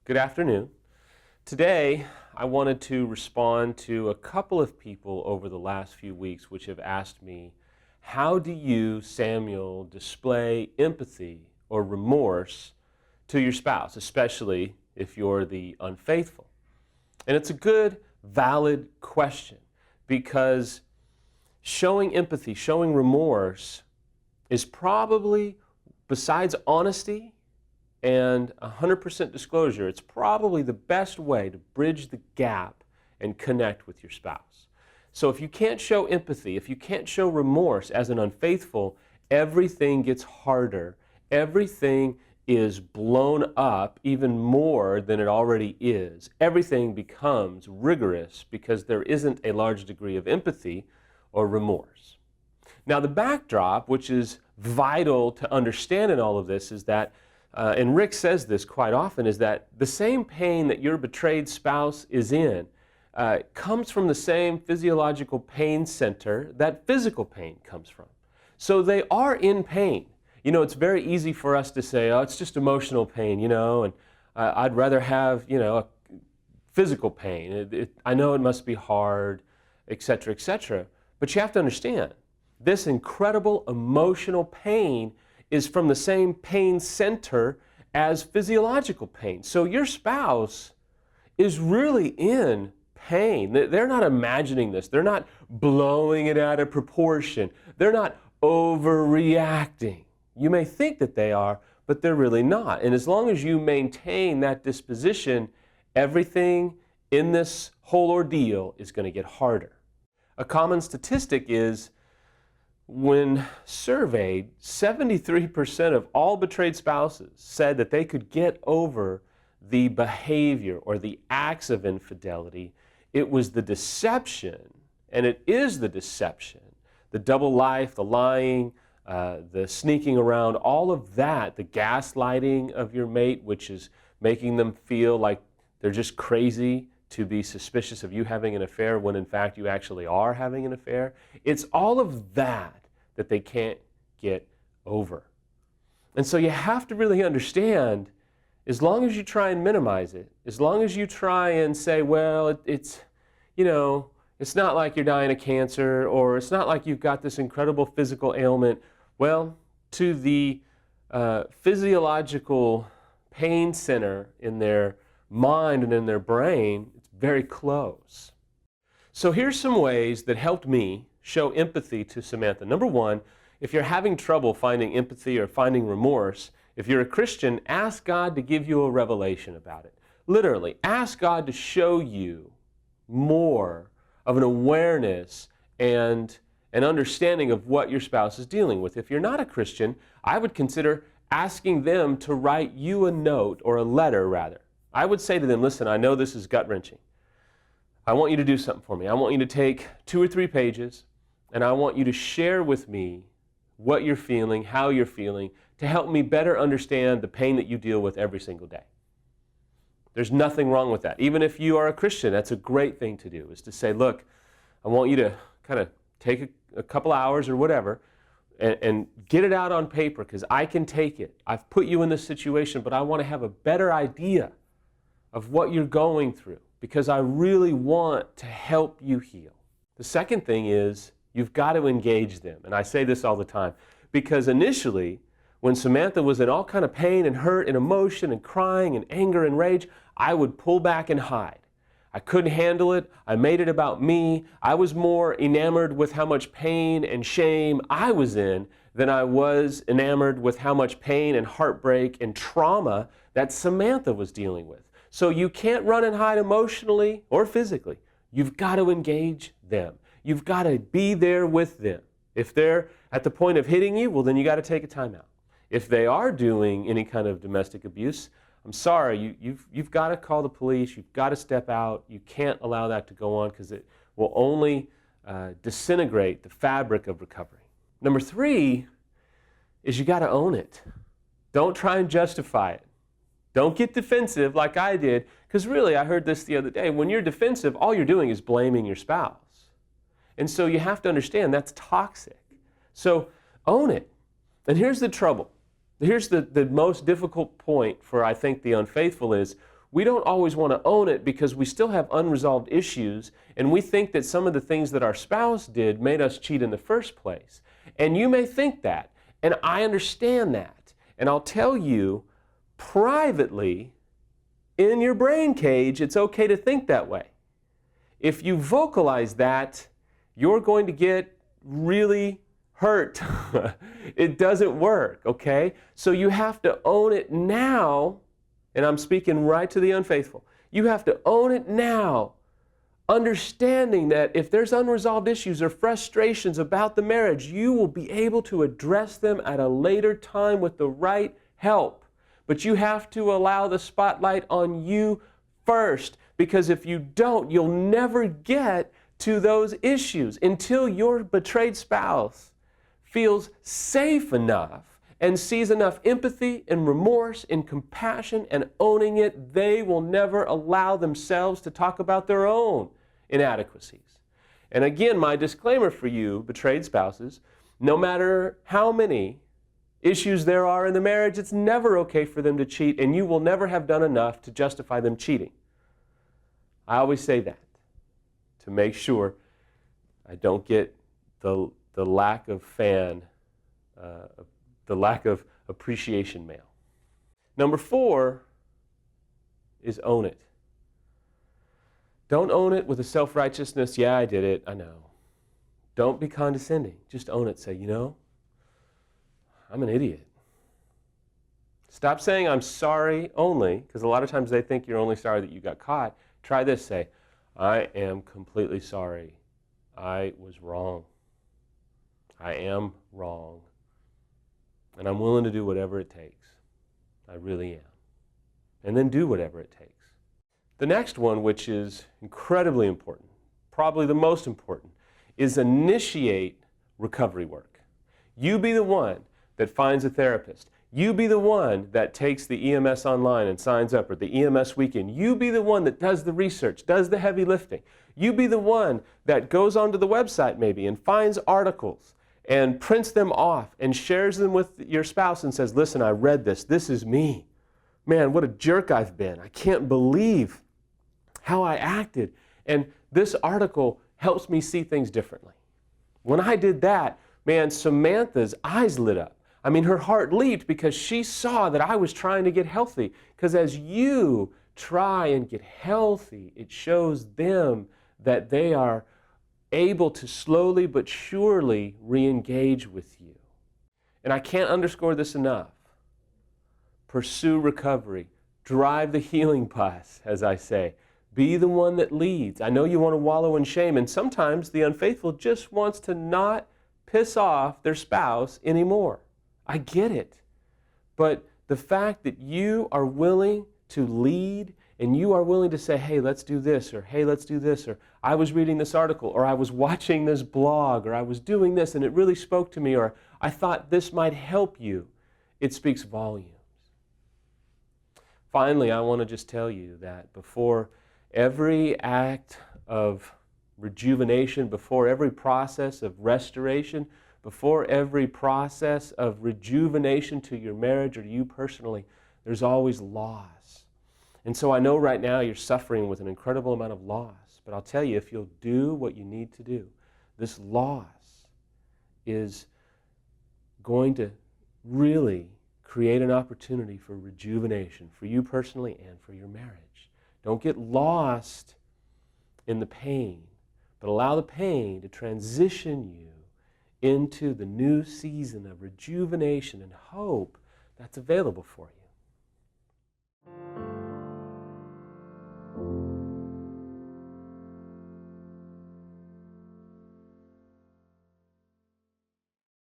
Good afternoon. Today, I wanted to respond to a couple of people over the last few weeks which have asked me, how do you, Samuel, display empathy or remorse to your spouse, especially if you're the unfaithful? And it's a good, valid question because showing empathy, showing remorse is probably, besides honesty and 100% disclosure, it's probably the best way to bridge the gap and connect with your spouse. So if you can't show empathy, if you can't show remorse as an unfaithful, everything gets harder. Everything is blown up even more than it already is. Everything becomes rigorous because there isn't a large degree of empathy or remorse. Now the backdrop, which is vital to understand in all of this, is that and Rick says this quite often, is that the same pain that your betrayed spouse is in comes from the same physiological pain center that physical pain comes from. So they are in pain. You know, it's very easy for us to say, oh, it's just emotional pain, you know, and I'd rather have, you know, a physical pain. I know it must be hard, etc., etc. But you have to understand, this incredible emotional pain is from the same pain center as physiological pain. So your spouse is really in pain. They're not imagining this. They're not blowing it out of proportion. They're not overreacting. You may think that they are, but they're really not. And as long as you maintain that disposition, everything in this whole ordeal is going to get harder. A common statistic is, when surveyed, 73% of all betrayed spouses said that they could get over the behavior or the acts of infidelity. It was the deception, and it is the deception, the double life, the lying, the sneaking around, all of that, the gaslighting of your mate, which is making them feel like they're just crazy to be suspicious of you having an affair when in fact you actually are having an affair. It's all of that that they can't get over. And so you have to really understand, as long as you try and minimize it, as long as you try and say, well, it's, you know, it's not like you're dying of cancer, or it's not like you've got this incredible physical ailment. Well, to the physiological pain center in their mind and in their brain, it's very close. So here's some ways that helped me show empathy to Samantha. Number one, if you're having trouble finding empathy or finding remorse, if you're a Christian, ask God to give you a revelation about it. Literally, ask God to show you more of an awareness and an understanding of what your spouse is dealing with. If you're not a Christian, I would consider asking them to write you a note, or a letter rather. I would say to them, listen, I know this is gut-wrenching. I want you to do something for me. I want you to take 2 or 3 pages, and I want you to share with me what you're feeling, how you're feeling, to help me better understand the pain that you deal with every single day. There's nothing wrong with that. Even if you are a Christian, that's a great thing to do, is to say, look, I want you to kind of take a couple hours or whatever and get it out on paper, because I can take it. I've put you in this situation, but I want to have a better idea of what you're going through, because I really want to help you heal. The second thing is, you've got to engage them. And I say this all the time, because initially, when Samantha was in all kind of pain and hurt and emotion and crying and anger and rage, I would pull back and hide. I couldn't handle it. I made it about me. I was more enamored with how much pain and shame I was in than I was enamored with how much pain and heartbreak and trauma that Samantha was dealing with. So you can't run and hide emotionally or physically. You've got to engage them. You've got to be there with them. If they're at the point of hitting you, well, then you got to take a time out. If they are doing any kind of domestic abuse, I'm sorry, you've got to call the police. You've got to step out. You can't allow that to go on, because it will only disintegrate the fabric of recovery. Number 3 is you got to own it. Don't try and justify it. Don't get defensive like I did, because really, I heard this the other day, when you're defensive, all you're doing is blaming your spouse. And so you have to understand that's toxic. So own it. And here's the trouble. Here's the most difficult point for, I think, the unfaithful is we don't always want to own it because we still have unresolved issues, and we think that some of the things that our spouse did made us cheat in the first place. And you may think that, and I understand that. And I'll tell you, privately, in your brain cage, it's okay to think that way. If you vocalize that, you're going to get really hurt. It doesn't work, okay? So you have to own it now, and I'm speaking right to the unfaithful. You have to own it now, understanding that if there's unresolved issues or frustrations about the marriage, you will be able to address them at a later time with the right help. But you have to allow the spotlight on you first, because if you don't, you'll never get to those issues until your betrayed spouse feels safe enough and sees enough empathy and remorse and compassion and owning it. They will never allow themselves to talk about their own inadequacies. And again, my disclaimer for you, betrayed spouses, no matter how many issues there are in the marriage, it's never okay for them to cheat, and you will never have done enough to justify them cheating. I always say that to make sure I don't get the lack of the lack of appreciation mail. Number 4 is own it. Don't own it with a self-righteousness, yeah, I did it, I know. Don't be condescending. Just own it. Say, you know, I'm an idiot. Stop saying I'm sorry only, because a lot of times they think you're only sorry that you got caught. Try this. Say, I am completely sorry. I was wrong. I am wrong. And I'm willing to do whatever it takes. I really am. And then do whatever it takes. The next one, which is incredibly important, probably the most important, is initiate recovery work. You be the one that finds a therapist. You be the one that takes the EMS online and signs up, or the EMS weekend. You be the one that does the research, does the heavy lifting. You be the one that goes onto the website maybe and finds articles and prints them off and shares them with your spouse and says, listen, I read this. This is me. Man, what a jerk I've been. I can't believe how I acted. And this article helps me see things differently. When I did that, man, Samantha's eyes lit up. I mean, her heart leaped because she saw that I was trying to get healthy. Because as you try and get healthy, it shows them that they are able to slowly but surely re-engage with you. And I can't underscore this enough. Pursue recovery. Drive the healing bus, as I say. Be the one that leads. I know you want to wallow in shame, and sometimes the unfaithful just wants to not piss off their spouse anymore. I get it. But the fact that you are willing to lead and you are willing to say, hey, let's do this, or hey, let's do this, or I was reading this article, or I was watching this blog, or I was doing this and it really spoke to me, or I thought this might help you, it speaks volumes. Finally, I want to just tell you that before every act of rejuvenation, before every process of restoration, before every process of rejuvenation to your marriage or to you personally, there's always loss. And so I know right now you're suffering with an incredible amount of loss, but I'll tell you, if you'll do what you need to do, this loss is going to really create an opportunity for rejuvenation for you personally and for your marriage. Don't get lost in the pain, but allow the pain to transition you into the new season of rejuvenation and hope that's available for you.